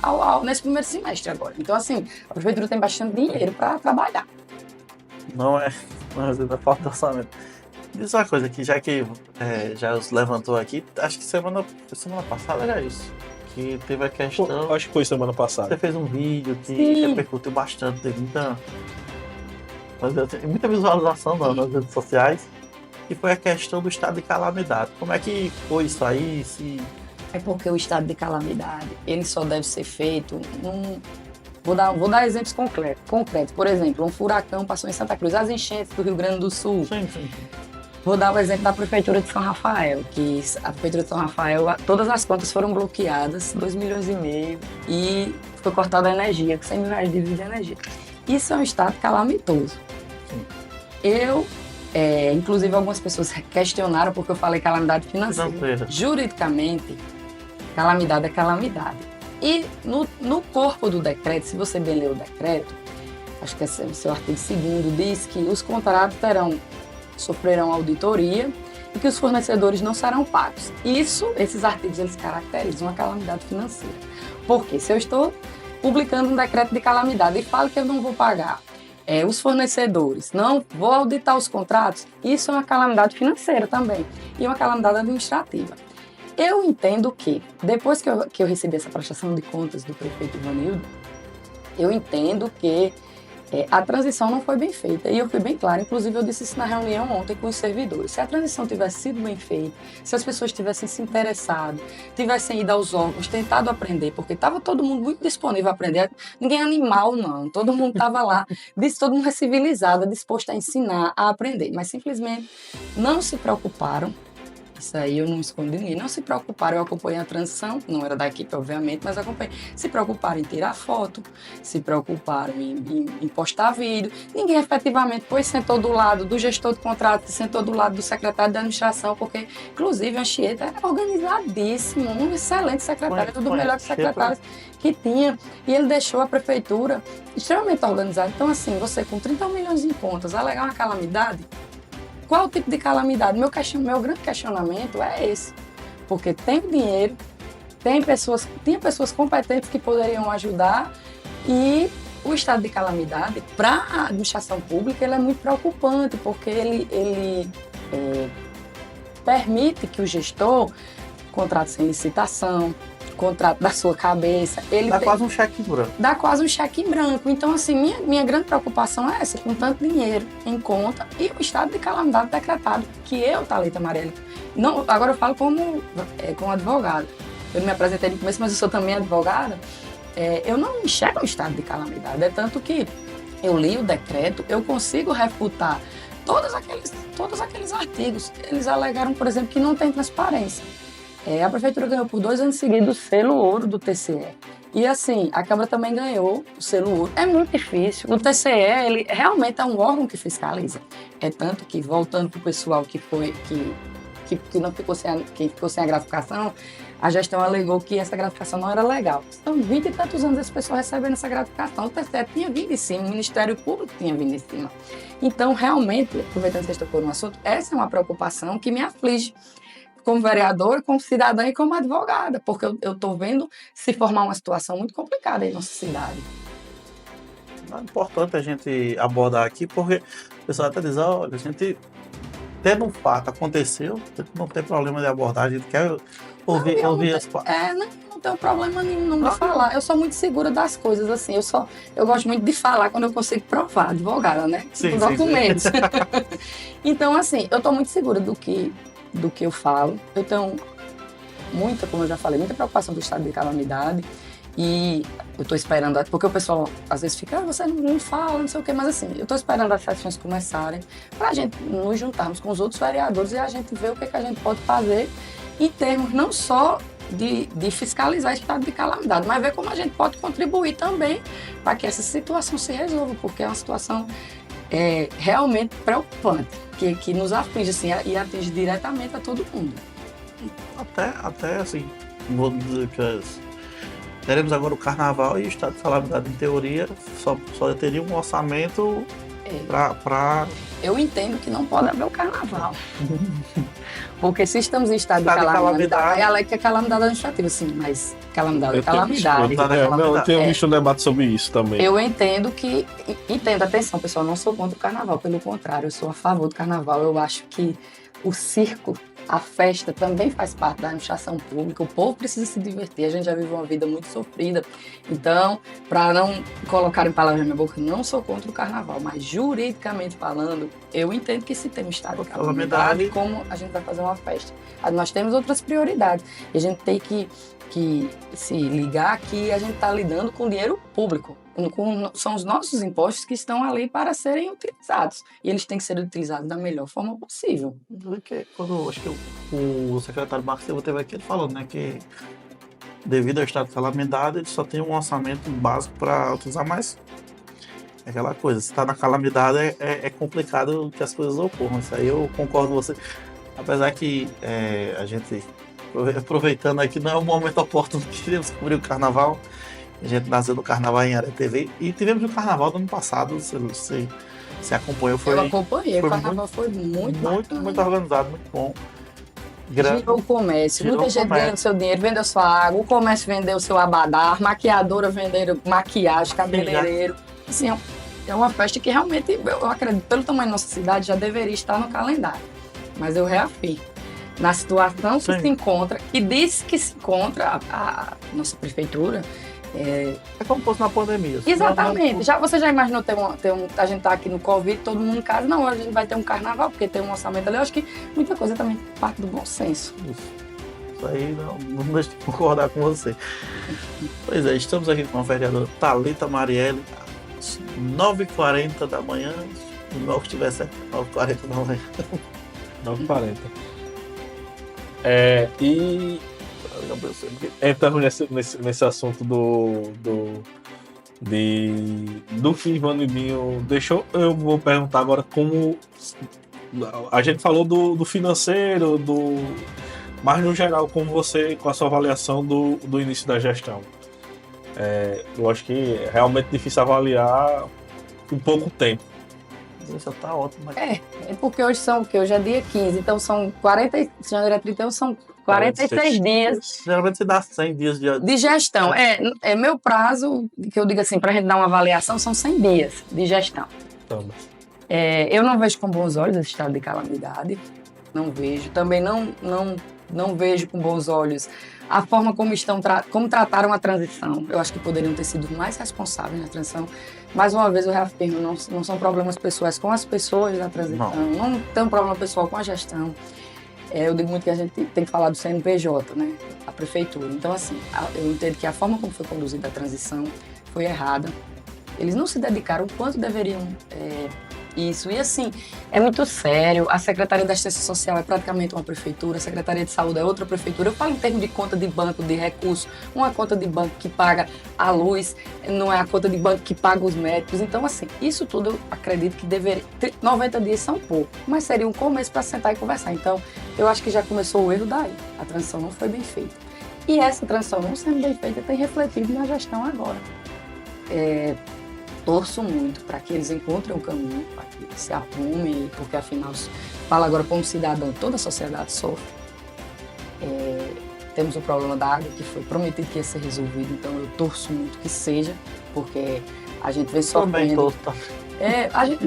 nesse primeiro semestre agora. Então assim, a prefeitura tem bastante dinheiro para trabalhar. Não é ainda falta de orçamento. Diz uma coisa que já já os levantou aqui, acho que semana passada era isso. Que teve a questão. Acho que foi semana passada. Você fez um vídeo que Sim. repercutiu bastante, teve muita visualização nas redes sociais, que foi a questão do estado de calamidade. Como é que foi isso aí? É porque o estado de calamidade, ele só deve ser feito Vou dar exemplos concretos. Por exemplo, um furacão passou em Santa Cruz, as enchentes do Rio Grande do Sul. Sim. Vou dar o exemplo da Prefeitura de São Rafael, que a Prefeitura de São Rafael, todas as contas foram bloqueadas, 2,5 milhões, e foi cortada a energia, com 100 mil reais de dívida de energia. Isso é um estado calamitoso. Sim. Inclusive, algumas pessoas questionaram porque eu falei calamidade financeira. Juridicamente, calamidade é calamidade. E no corpo do decreto, se você bem ler o decreto, acho que é o seu artigo 2º, diz que os contratos sofrerão auditoria e que os fornecedores não serão pagos. Esses artigos, eles caracterizam uma calamidade financeira. Porque se eu estou publicando um decreto de calamidade e falo que eu não vou pagar os fornecedores, não vou auditar os contratos, isso é uma calamidade financeira também e uma calamidade administrativa. Eu entendo que, depois que eu recebi essa prestação de contas do prefeito Ivanildo, eu entendo que a transição não foi bem feita. E eu fui bem clara, inclusive eu disse isso na reunião ontem com os servidores. Se a transição tivesse sido bem feita, se as pessoas tivessem se interessado, tivessem ido aos órgãos, tentado aprender, porque estava todo mundo muito disponível a aprender, ninguém animal não, todo mundo estava lá, todo mundo é civilizado, disposto a ensinar, a aprender, mas simplesmente não se preocuparam. Isso aí eu não escondi ninguém. Não se preocuparam, eu acompanhei a transição, não era da equipe, obviamente, mas acompanhei. Se preocuparam em tirar foto, se preocuparam em postar vídeo. Ninguém efetivamente sentou do lado do gestor de contrato, sentou do lado do secretário de administração, porque, inclusive, a Anchieta era organizadíssimo, um excelente secretário, um dos melhores secretários que tinha. E ele deixou a prefeitura extremamente organizada. Então, assim, você com 30 milhões em contas, alegar uma calamidade, qual o tipo de calamidade? Meu grande questionamento é esse. Porque tem dinheiro, tinha pessoas competentes que poderiam ajudar e o estado de calamidade, para a administração pública, ele é muito preocupante, porque ele permite que o gestor contrate sem licitação, contrato da sua cabeça. Quase um cheque em branco. Dá quase um cheque em branco. Então, assim, minha grande preocupação é essa, com tanto dinheiro em conta e o estado de calamidade decretado, que eu, Thalita Marielle, não, agora eu falo como advogada. Eu não me apresentei no começo, mas eu sou também advogada. Eu não enxergo o estado de calamidade. É tanto que eu li o decreto, eu consigo refutar todos aqueles artigos. Eles alegaram, por exemplo, que não tem transparência. A prefeitura ganhou por 2 anos seguidos o selo ouro do TCE. E assim, a Câmara também ganhou o selo ouro. É muito difícil. O TCE, ele realmente é um órgão que fiscaliza. É tanto que, voltando para o pessoal que não ficou sem a gratificação, a gestão alegou que essa gratificação não era legal. São 20 e tantos anos esse pessoal recebendo essa gratificação. O TCE tinha vindo em cima, o Ministério Público tinha vindo em cima. Então, realmente, aproveitando que vocês tocou no assunto, essa é uma preocupação que me aflige como vereadora, como cidadã e como advogada, porque eu estou vendo se formar uma situação muito complicada em nossa cidade. É importante a gente abordar aqui, porque o pessoal até diz, olha, a gente, tendo um fato, aconteceu, não tem problema de abordar, a gente quer ouvir as partes. Não tenho problema nenhum de falar. Eu sou muito segura das coisas, assim. Eu gosto muito de falar quando eu consigo provar, advogada, né? Sim, com documentos. Então, assim, eu estou muito segura do que eu falo. Eu tenho muita, como eu já falei, muita preocupação do estado de calamidade. E eu estou esperando, porque o pessoal às vezes fica, você não fala, não sei o quê, mas assim, eu estou esperando as sessões começarem para a gente nos juntarmos com os outros vereadores e a gente ver o que a gente pode fazer em termos não só de fiscalizar esse estado de calamidade, mas ver como a gente pode contribuir também para que essa situação se resolva, porque é uma situação é realmente preocupante, que nos aflige assim, e atinge diretamente a todo mundo. Até assim, vou dizer que teremos agora o carnaval e o estado de calamidade, em teoria, só teria um orçamento para. Eu entendo que não pode haver o carnaval. Porque se estamos em estado de Estado de calamidade, calamidade. é a lei que é calamidade administrativa, sim, mas calamidade é Eu tenho- calamidade. Eu tenho visto um debate sobre isso também. Eu entendo atenção, pessoal, não sou contra o carnaval, pelo contrário, eu sou a favor do carnaval. Eu acho que o circo, a festa também faz parte da administração pública, o povo precisa se divertir, a gente já vive uma vida muito sofrida. Então, para não colocar em palavras na minha boca, não sou contra o carnaval, mas juridicamente falando, eu entendo que se tem um estado de calamidade, como a gente vai fazer uma festa? Nós temos outras prioridades e a gente tem que se ligar que a gente está lidando com dinheiro público. São os nossos impostos que estão ali para serem utilizados. E eles têm que ser utilizados da melhor forma possível. Quando acho que o secretário Marcos Silva teve aqui, ele falando, né, que devido ao estado de calamidade, ele só tem um orçamento básico para utilizar mais. É aquela coisa, se está na calamidade é complicado que as coisas ocorram. Isso aí eu concordo com você. Apesar que a gente, aproveitando aqui, não é o momento oportuno que queríamos cobrir o carnaval. A gente nasceu no carnaval em Aré TV e tivemos o carnaval do ano passado, você acompanhou, Eu acompanhei, foi o carnaval foi muito muito organizado, muito bom. Girou o comércio, Girou muita o gente comércio. ganhando seu dinheiro, vendeu sua água, o comércio vendeu seu abadá, maquiadora vendeu maquiagem, cabeleireiro. Assim, é uma festa que realmente, eu acredito, pelo tamanho da nossa cidade, já deveria estar no calendário. Mas eu reafirmo, na situação que Sim. se encontra, e disse que se encontra a nossa prefeitura. É como fosse na pandemia. Exatamente. Você já imaginou a gente tá aqui no Covid, todo mundo em casa? Não, a gente vai ter um carnaval, porque tem um orçamento ali. Eu acho que muita coisa também parte do bom senso. Isso aí não deixa de concordar com você. Pois é, estamos aqui com a vereadora Thalita Marielle, às 9h40 da manhã. Se não estiver certo, 9h40 da manhã. 9h40. E entrando nesse assunto do que Ivanildo deixou, eu vou perguntar agora como a gente falou do financeiro, mas no geral, como você, com a sua avaliação do início da gestão. Eu acho que é realmente difícil avaliar em pouco tempo. Isso tá ótimo. É porque hoje são o quê? Hoje é dia 15, então são 40, janeiro é 31, são 46 dias Geralmente você dá 100 dias de gestão. É meu prazo, que eu digo assim, para a gente dar uma avaliação, são 100 dias de gestão. Então, Eu não vejo com bons olhos esse estado de calamidade, não vejo. Também não vejo com bons olhos a forma como trataram a transição. Eu acho que poderiam ter sido mais responsáveis na transição. Mais uma vez, eu reafirmo, não são problemas pessoais com as pessoas da transição, não tem um problema pessoal com a gestão. Eu digo muito que a gente tem que falar do CNPJ, né? A prefeitura. Então, assim, eu entendo que a forma como foi conduzida a transição foi errada. Eles não se dedicaram o quanto deveriam isso. E, assim, é muito sério. A Secretaria da Assistência Social é praticamente uma prefeitura, a Secretaria de Saúde é outra prefeitura. Eu falo em termos de conta de banco, de recursos. Uma conta de banco que paga a luz, não é a conta de banco que paga os médicos. Então, assim, isso tudo eu acredito que deveria... 90 dias são pouco, mas seria um começo para sentar e conversar. Então, eu acho que já começou o erro daí. A transição não foi bem feita. E essa transição não sendo bem feita tem refletido na gestão agora. Torço muito para que eles encontrem um caminho, para que se aprumem, porque afinal, fala agora como cidadão, toda a sociedade sofre. Temos o problema da água, que foi prometido que ia ser resolvido, então eu torço muito que seja, porque a gente vem sofrendo.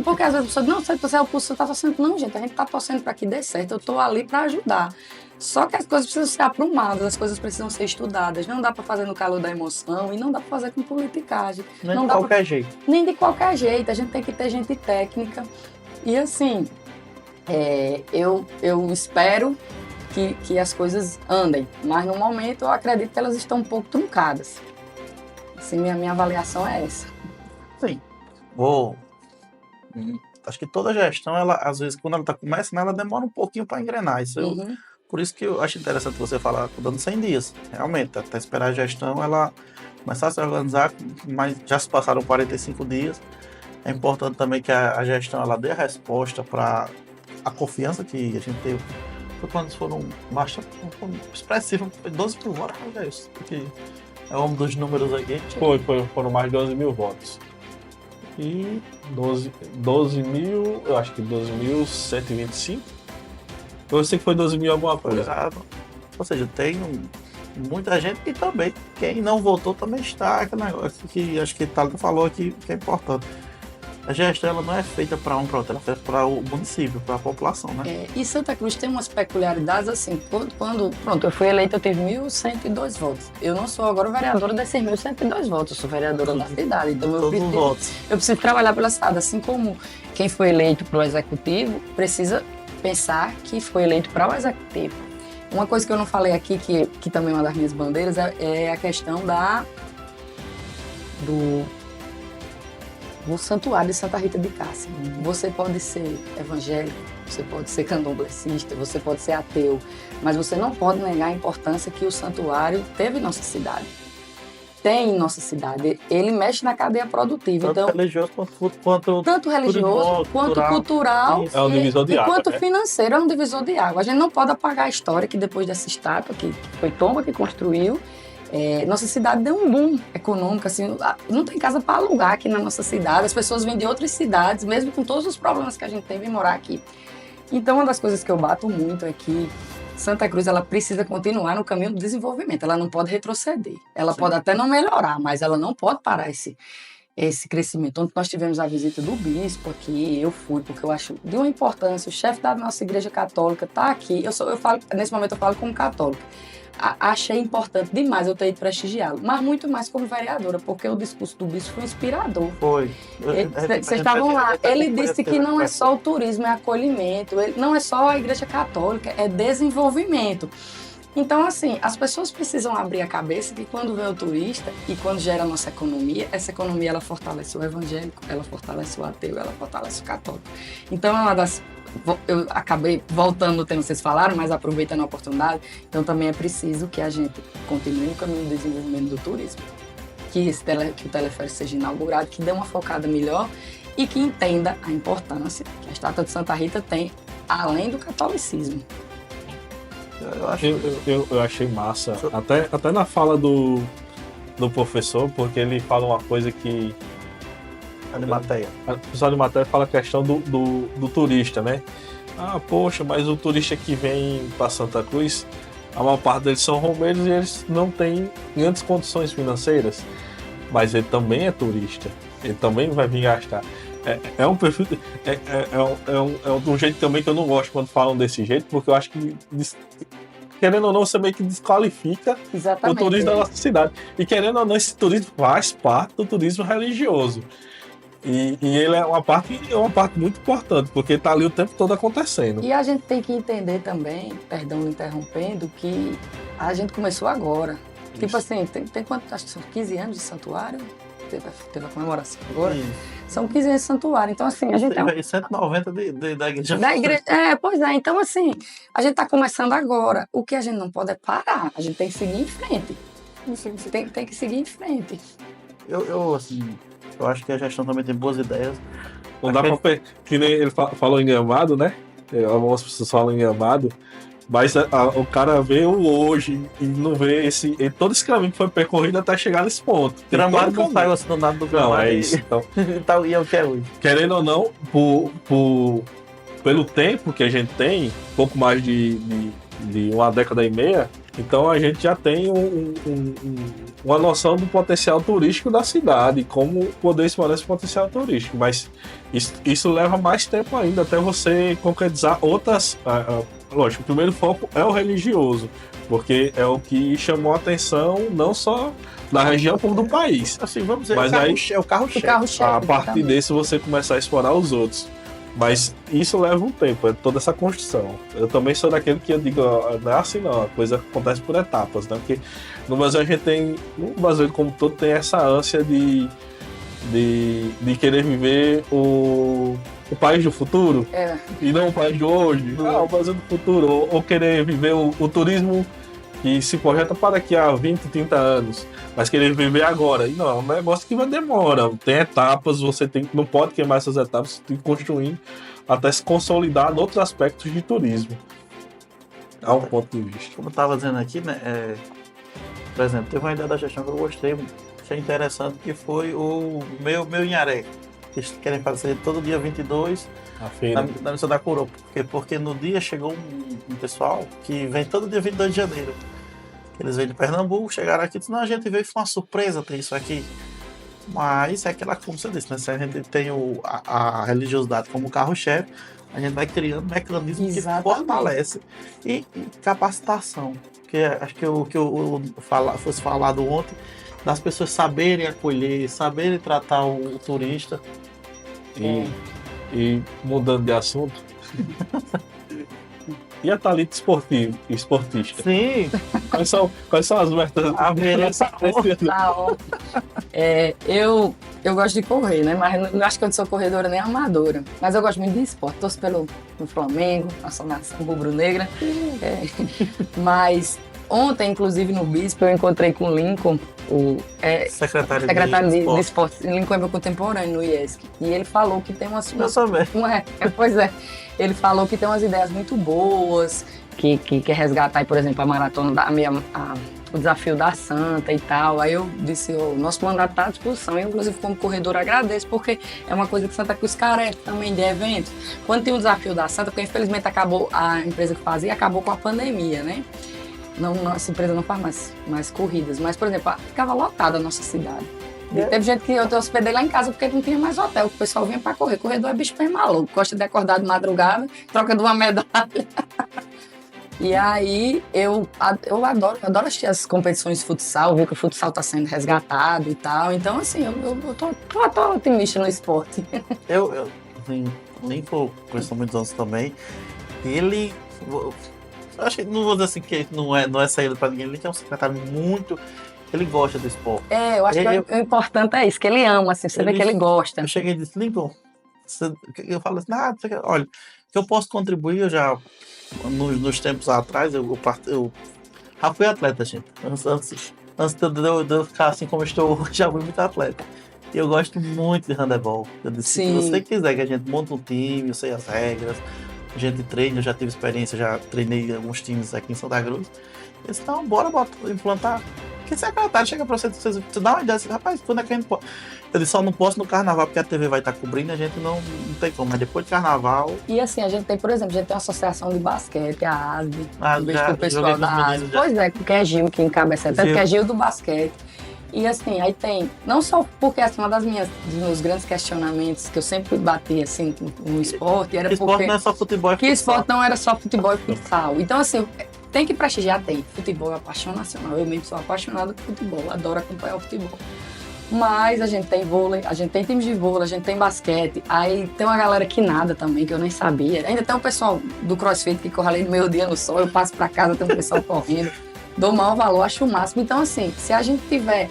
Porque às vezes a pessoa diz, não, você está torcendo. Não, gente, a gente está torcendo para que dê certo, eu estou ali para ajudar. Só que as coisas precisam ser aprumadas, as coisas precisam ser estudadas. Não dá para fazer no calor da emoção e não dá para fazer com politicagem. Nem não de dá qualquer jeito. Nem de qualquer jeito. A gente tem que ter gente técnica. E assim, eu espero que as coisas andem. Mas no momento eu acredito que elas estão um pouco truncadas. Assim, minha avaliação é essa. Sim. Acho que toda gestão, ela, às vezes, quando ela começa, ela demora um pouquinho para engrenar. Por isso que eu acho interessante você falar, dando 100 dias, realmente, até esperar a gestão, ela começar a se organizar, mas já se passaram 45 dias, É importante também que a gestão ela dê a resposta para a confiança que a gente teve. Foi quando foram bastante expressivos, foi 12 mil votos, é isso. Porque é um dos números aqui. Foram mais de 12 mil votos. E 12 mil, eu acho que 12.125. Eu sei que foi 12 mil alguma coisa. Ou seja, tem muita gente e também quem não votou também está. Aquele negócio que acho que o Thales falou aqui que é importante. A gestão ela não é feita para um produto, ela é feita para o município, para a população, né? E Santa Cruz tem umas peculiaridades assim, pronto, eu fui eleita, eu tive 1.102 votos. Eu não sou agora vereadora desses 1.102 votos, eu sou vereadora da cidade. Então eu preciso trabalhar pela cidade, assim como quem foi eleito para o executivo precisa pensar que foi eleito para o executivo. Uma coisa que eu não falei aqui, que também é uma das minhas bandeiras, é a questão do Santuário de Santa Rita de Cássia. Você pode ser evangélico, você pode ser candomblessista, você pode ser ateu, mas você não pode negar a importância que o santuário teve em nossa cidade. Tem em nossa cidade. Ele mexe na cadeia produtiva. Tanto então, religioso tanto religioso, quanto cultural é um divisor de água, quanto né? financeiro, é um divisor de água. A gente não pode apagar a história que depois dessa estátua, que foi Tomba que construiu, nossa cidade deu um boom econômico, assim, não tem casa para alugar aqui na nossa cidade, as pessoas vêm de outras cidades, mesmo com todos os problemas que a gente tem, vêm morar aqui. Então, uma das coisas que eu bato muito é que Santa Cruz ela precisa continuar no caminho do desenvolvimento, ela não pode retroceder, ela pode até não melhorar, mas ela não pode parar esse crescimento. Ontem nós tivemos a visita do bispo aqui, eu fui, porque eu acho de uma importância, o chefe da nossa igreja católica está aqui, eu falo, nesse momento eu falo como católica. Achei importante demais eu ter ido prestigiá-lo, mas muito mais como vereadora, porque o discurso do bispo foi inspirador. Foi. Vocês estavam lá. Ele disse que não é só o turismo, é acolhimento, não é só a igreja católica, é desenvolvimento. Então, assim, as pessoas precisam abrir a cabeça que quando vem o turista e quando gera a nossa economia, essa economia ela fortalece o evangélico, ela fortalece o ateu, ela fortalece o católico. Então, é uma das... Eu acabei voltando no tema que vocês falaram, mas aproveitando a oportunidade, então também é preciso que a gente continue no caminho do desenvolvimento do turismo, que o teleférico seja inaugurado, que dê uma focada melhor e que entenda a importância que a estátua de Santa Rita tem, além do catolicismo. Eu achei massa, até na fala do professor, porque ele fala uma coisa que... O pessoal de Matéria fala a questão do turista, né? Ah, poxa, mas o turista que vem para Santa Cruz, a maior parte deles são romeiros e eles não têm grandes condições financeiras. Mas ele também é turista, ele também vai vir gastar. É um perfil. De um jeito também que eu não gosto quando falam desse jeito, porque eu acho que, querendo ou não, você meio que desqualifica o turismo da nossa cidade. E querendo ou não, esse turismo faz parte do turismo religioso. E ele é uma parte muito importante, porque está ali o tempo todo acontecendo. E a gente tem que entender também, perdão me interrompendo, que a gente começou agora. Isso. Tipo assim, tem quanto? Acho que são 15 anos de santuário. Teve a comemoração agora. Isso. São 15 anos de santuário. Então, assim, a gente tem 190 da igreja. Da igreja. Pois é. Então, assim, a gente está começando agora. O que a gente não pode é parar. A gente tem que seguir em frente. Tem que seguir em frente. Eu acho que a gestão também tem boas ideias. Não dá pra... Que nem ele falou em Gramado, né? Algumas pessoas falam em Gramado, mas o cara vê o hoje e não vê todo esse caminho que foi percorrido até chegar nesse ponto. Gramado não saiu assim do nada do Gramado. Não, é isso. Então, e é o que é hoje. Querendo ou não, pelo tempo que a gente tem, pouco mais de uma década e meia, então a gente já tem uma noção do potencial turístico da cidade, como poder explorar esse potencial turístico, mas isso leva mais tempo ainda até você concretizar outras... Lógico, o primeiro foco é o religioso, porque é o que chamou a atenção não só da região como do país. Assim, vamos dizer, mas é o carro-chefe. A partir desse você começar a explorar os outros. Mas isso leva um tempo, é toda essa construção. Eu também sou daquele que eu digo, não é assim não, a coisa acontece por etapas, né? Porque no Brasil a gente tem, no Brasil como todo, tem essa ânsia de querer viver o país do futuro e não o país de hoje. O Brasil do futuro, ou querer viver o turismo que se projeta para daqui a 20, 30 anos, mas querer viver agora. E não, é um negócio que vai demorar. Tem etapas, não pode queimar essas etapas, você tem que construir até se consolidar em outros aspectos de turismo. Há um ponto de vista. Como eu estava dizendo aqui, né? Por exemplo, teve uma ideia da gestão que eu gostei, achei interessante, que foi o meu Inharé. Eles querem fazer todo dia 22 A feira. na missa da Coroa. Porque no dia chegou um pessoal que vem todo dia 22 de janeiro. Eles vêm de Pernambuco, chegaram aqui e disseram, não, a gente veio, foi uma surpresa ter isso aqui. Mas é aquela, como você disse, né? Se a gente tem a religiosidade como carro-chefe, a gente vai criando mecanismos que fortalece e capacitação. Que acho que o que fosse falado ontem, das pessoas saberem acolher, saberem tratar o turista. E mudando de assunto. E a Thalita esportista? Sim. Quais são as metas? Eu gosto de correr, né? Mas não acho que eu não sou corredora nem amadora. Mas eu gosto muito de esporte. Torço pelo Flamengo, nossa nação rubro-negra. Mas ontem, inclusive, no Bispo, eu encontrei com o Lincoln, o secretário de esporte. Lincoln é meu contemporâneo no IESC. E ele falou que tem umas... Eu também. Pois é. Ele falou que tem umas ideias muito boas, que quer resgatar, aí, por exemplo, a maratona, o desafio da Santa e tal. Aí eu disse, o nosso mandato está à disposição. Eu, inclusive, como corredor, agradeço, porque é uma coisa que Santa Cruz carece também de eventos. Quando tem o desafio da Santa, porque infelizmente acabou, a empresa que fazia acabou com a pandemia, né? Não, nossa empresa não faz mais corridas, mas, por exemplo, ficava lotada a nossa cidade. Teve gente que eu hospedei lá em casa porque não tinha mais hotel, o pessoal vinha pra correr. Corredor é bicho bem maluco, gosta de acordar de madrugada, troca de uma medalha. E aí eu adoro assistir as competições de futsal, ver que o futsal está sendo resgatado e tal. Então, assim, eu tô otimista no esporte. Eu nem vou conhecer muitos anos também. Ele. Acho que não vou dizer assim que não é saída para ninguém. Ele é um secretário muito. Ele gosta do esporte. Eu acho que o importante é isso, que ele ama, assim, você vê que ele gosta. Eu cheguei e disse, Lincoln, eu falo assim, olha, que eu posso contribuir, eu já, nos tempos atrás, eu já fui atleta, gente. Antes de eu ficar assim como eu estou hoje, já fui muito atleta. E eu gosto muito de handebol. Eu disse, se você quiser que a gente monte um time, eu sei as regras, a gente treina, eu já tive experiência, já treinei alguns times aqui em Santa Cruz. Eu disse, então, bora implantar. Que secretário chega pra você dá uma ideia assim, rapaz, quando é que a gente pode? Eu disse, só não posso no carnaval, porque a TV vai estar cobrindo, a gente não tem como, mas depois de carnaval... E assim, a gente tem, por exemplo, uma associação de basquete, a ASB, o pessoal da ASB. Pois é, porque é Gil que encabeça, até porque é Gil do basquete. E assim, aí tem, não só porque assim, dos meus grandes questionamentos que eu sempre bati assim no esporte, era porque... esporte não é só futebol e futsal. Que esporte não era só futebol e futsal. Então assim, tem que prestigiar, tem. Futebol é paixão nacional. Eu mesmo sou apaixonado por futebol, adoro acompanhar o futebol. Mas a gente tem vôlei, a gente tem times de vôlei, a gente tem basquete. Aí tem uma galera que nada também, que eu nem sabia. Ainda tem um pessoal do CrossFit que corre ali no meio dia no sol, eu passo pra casa, tem um pessoal correndo. Dou maior valor, acho o máximo. Então assim, se a gente tiver,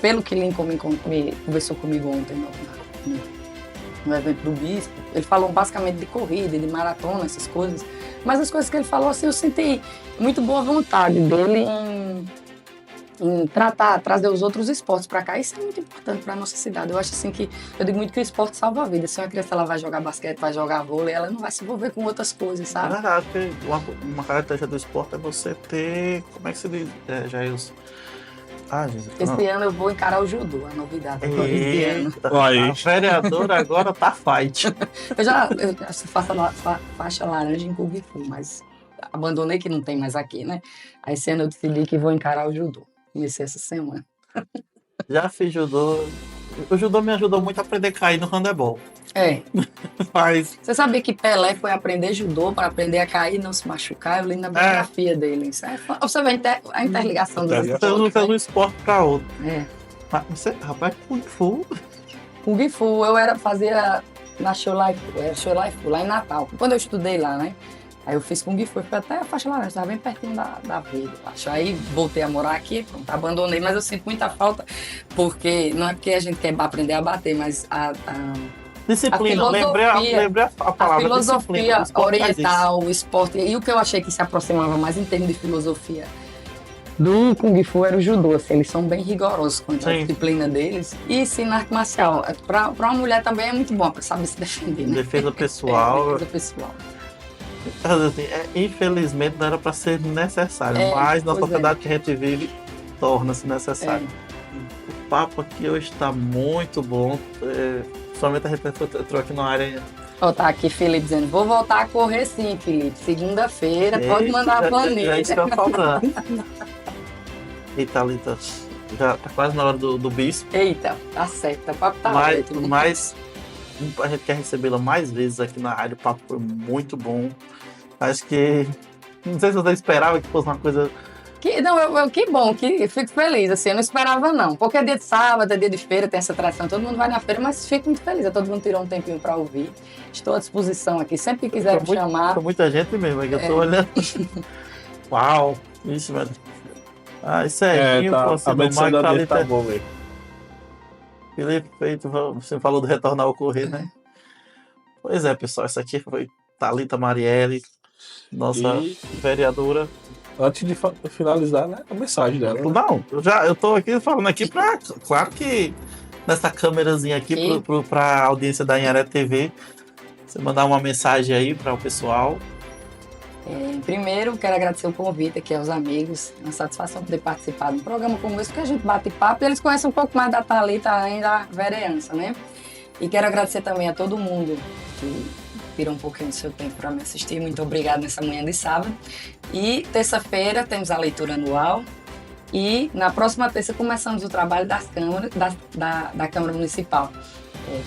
pelo que Lincoln conversou comigo ontem no evento do Bispo, ele falou basicamente de corrida, de maratona, essas coisas. Mas as coisas que ele falou, assim, eu senti muito boa vontade dele em trazer os outros esportes para cá. Isso é muito importante para nossa cidade. Eu acho assim que, eu digo muito que o esporte salva a vida. Se uma criança ela vai jogar basquete, vai jogar vôlei, ela não vai se envolver com outras coisas, sabe? É verdade, porque uma característica do esporte é você ter, como é que se diz, Jailson? Jesus. Esse ano eu vou encarar o judô, a novidade. Esse ano. A vereadora agora tá fight. Eu faço faixa laranja em Kung Fu, mas abandonei que não tem mais aqui, né? Aí esse ano eu decidi que vou encarar o judô. Comecei essa semana. Já fiz judô. O judô me ajudou muito a aprender a cair no handebol. Mas... Você sabia que Pelé foi aprender judô para aprender a cair e não se machucar? Eu li na biografia dele. Você vê a interligação dos esportes. Um esporte para outro. Mas você, rapaz, Kung Fu. Kung Fu, fazia na Show Life, lá em Natal. Quando eu estudei lá, né? Aí eu fiz Kung Fu, fui até a faixa laranja, estava bem pertinho da verde, eu acho. Aí voltei a morar aqui, pronto, abandonei, mas eu sinto muita falta, porque não é porque a gente quer aprender a bater, mas Disciplina, lembrei a palavra. A filosofia disciplina. O esporte faz oriental, o esporte. E o que eu achei que se aproximava mais em termos de filosofia do Kung Fu era o judô. Assim, eles são bem rigorosos quanto à Sim. disciplina deles. E sim, arte marcial. Para uma mulher também é muito bom, para saber se defender, né? Defesa pessoal. Defesa pessoal. Mas, assim, infelizmente não era para ser necessário, É, mas na pois sociedade que a gente vive torna-se necessário. O papo aqui hoje está muito bom. Somente a gente entrou aqui numa área. Ó, tá aqui Felipe dizendo, vou voltar a correr sim, Felipe. Segunda-feira, pode mandar a planilha. Já está faltando. E Thalita, já tá quase na hora do bispo. Eita, tá certo, tá papo tá ótimo. Mas a gente quer recebê-la mais vezes aqui na rádio. O papo foi muito bom. Acho que. Não sei se você esperava que fosse uma coisa. Que bom, que fico feliz, assim, eu não esperava não, porque é dia de sábado, é dia de feira, tem essa tradição, todo mundo vai na feira, mas fico muito feliz, todo mundo tirou um tempinho para ouvir, estou à disposição aqui, sempre que quiser me chamar. Foi muita gente mesmo, que eu tô olhando. Uau, isso, velho. Serginho, tá, você a medição da dele tá bom, velho. Felipe Feito, você falou do retornar ao correr, né? Pois é, pessoal, essa aqui foi Thalita Marielle, nossa vereadora. Antes de finalizar, né, a mensagem dela. Né? Não, eu tô aqui falando aqui pra. Claro que nessa câmerazinha aqui pra audiência da Anhanguera TV, você mandar uma mensagem aí para o pessoal. Primeiro, quero agradecer o convite aqui aos amigos, uma satisfação poder participar de um programa como esse, porque a gente bate papo e eles conhecem um pouco mais da Thalita além da vereança, né? E quero agradecer também a todo mundo que tirou um pouquinho do seu tempo para me assistir. Muito obrigada nessa manhã de sábado. E terça-feira temos a leitura anual. E na próxima terça começamos o trabalho das câmaras, da Câmara Municipal.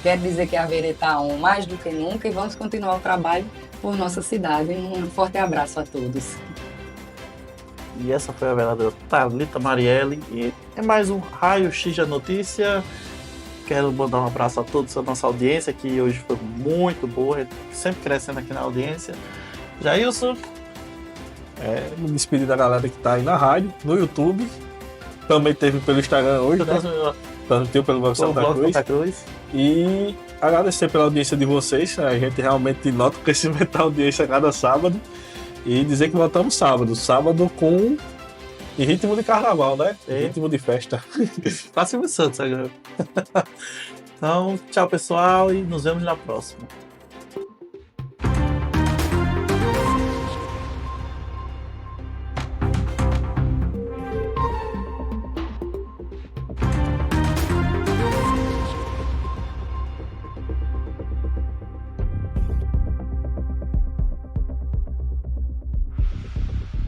Quero dizer que a Verê está mais do que nunca e vamos continuar o trabalho por nossa cidade. Um forte abraço a todos. E essa foi a vereadora Thalita Marielle. E é mais um Raio X da Notícia. Quero mandar um abraço a todos, a nossa audiência, que hoje foi muito boa, sempre crescendo aqui na audiência. Jailson. Me despedir da galera que tá aí na rádio, no YouTube. Também teve pelo Instagram hoje, né? Transmitiu pelo Blog Santa Cruz. E agradecer pela audiência de vocês. A gente realmente nota o crescimento da audiência a cada sábado. E dizer que voltamos sábado. Sábado em ritmo de carnaval, né? Em ritmo de festa. Pra Silvio Santos agora. Então, tchau pessoal e nos vemos na próxima.